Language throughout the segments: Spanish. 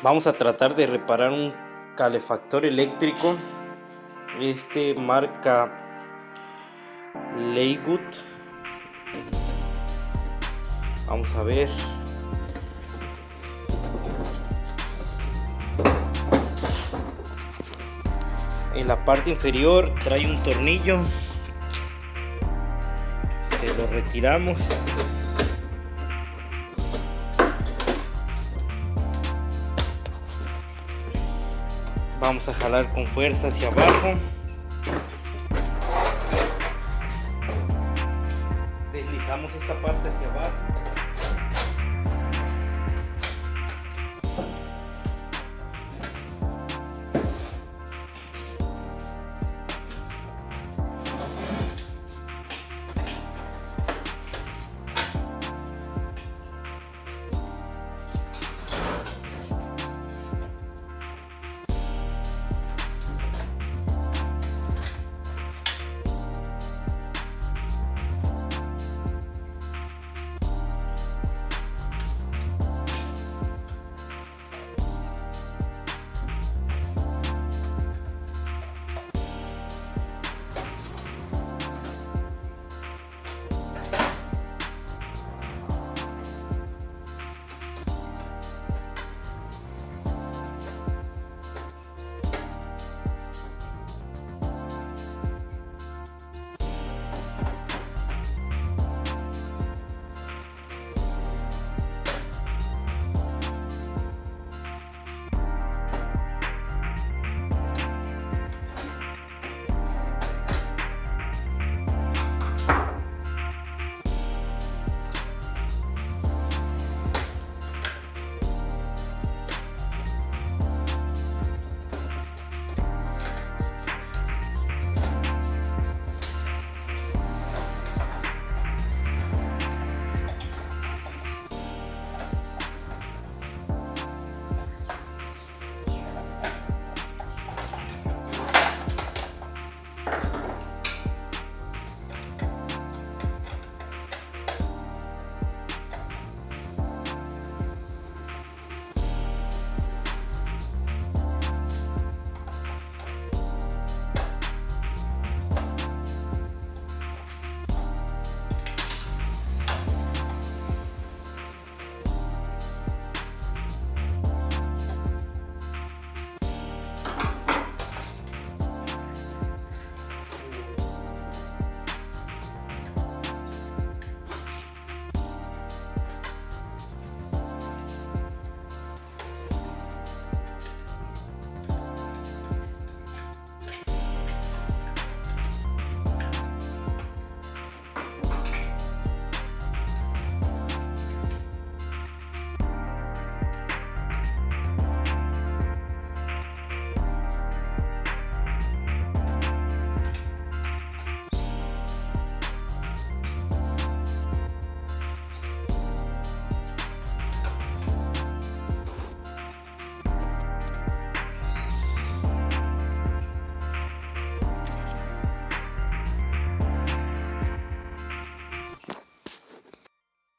Vamos a tratar de reparar un calefactor eléctrico. Marca Leigh-Good. Vamos a ver. En la parte inferior trae un tornillo. Lo retiramos. Vamos a jalar con fuerza hacia abajo. Deslizamos esta parte hacia abajo.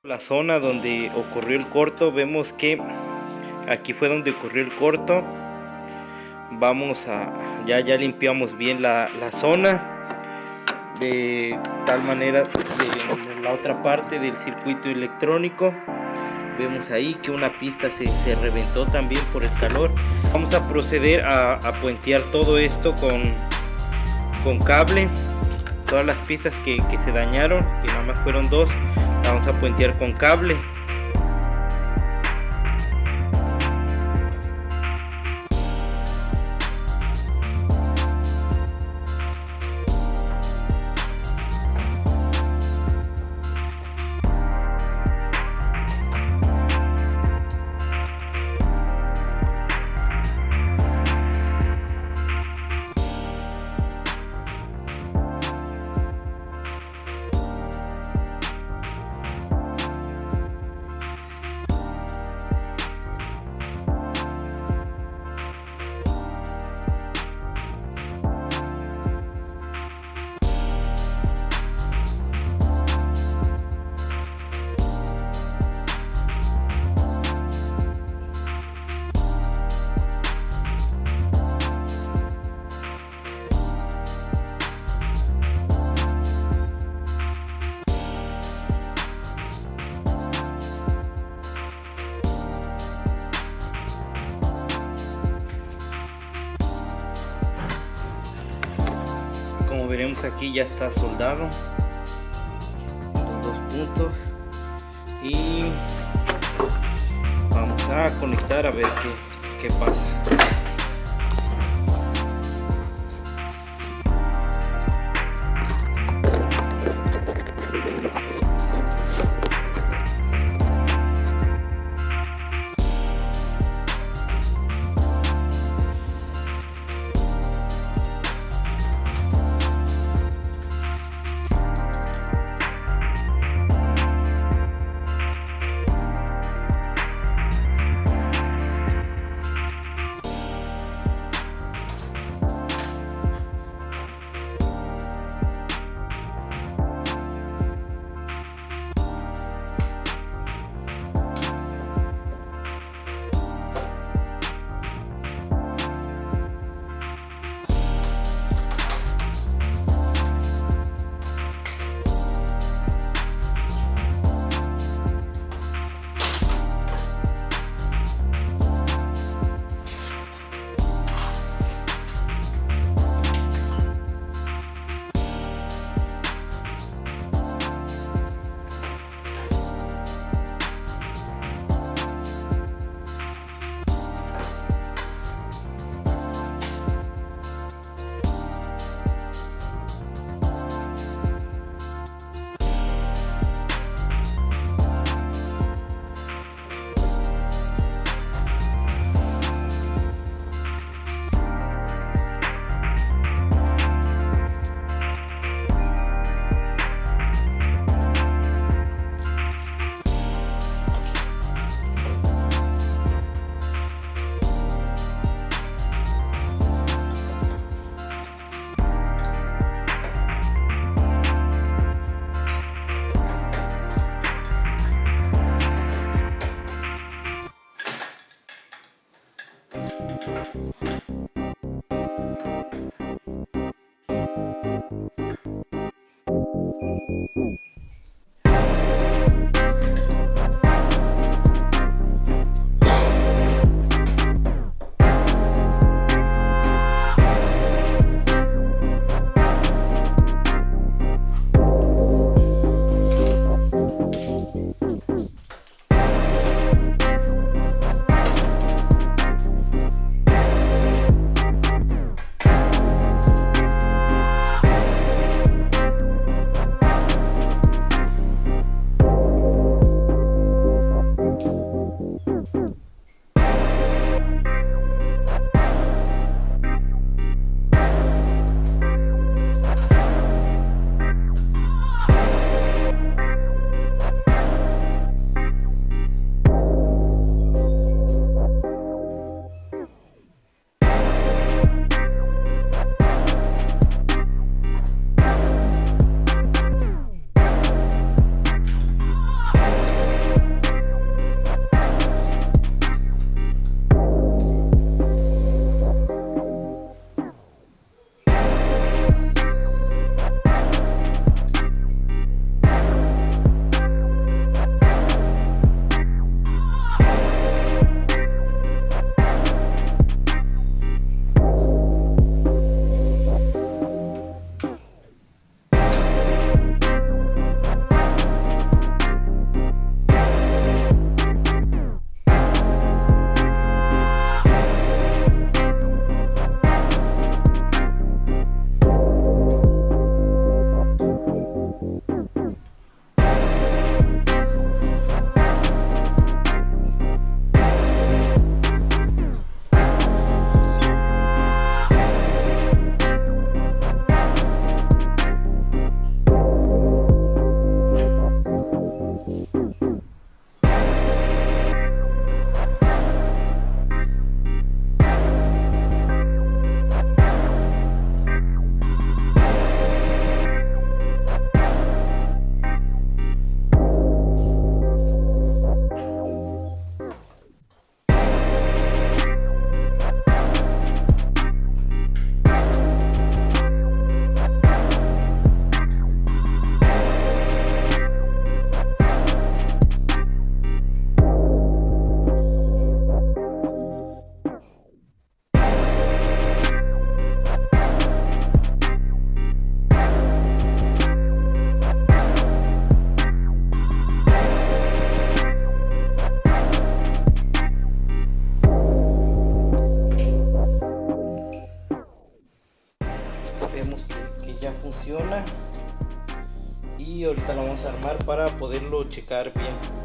La zona donde ocurrió el corto, vemos que aquí fue donde ocurrió el corto. Vamos a, ya limpiamos bien la zona, de tal manera de la otra parte del circuito electrónico. Vemos ahí que una pista se reventó también por el calor. Vamos a proceder a puentear todo esto con cable. Todas las pistas que se dañaron, que nada más fueron dos, la vamos a puentear con cable. ves, aquí ya está soldado los dos puntos y vamos a conectar a ver qué pasa. y ahorita lo vamos a armar para poderlo checar bien.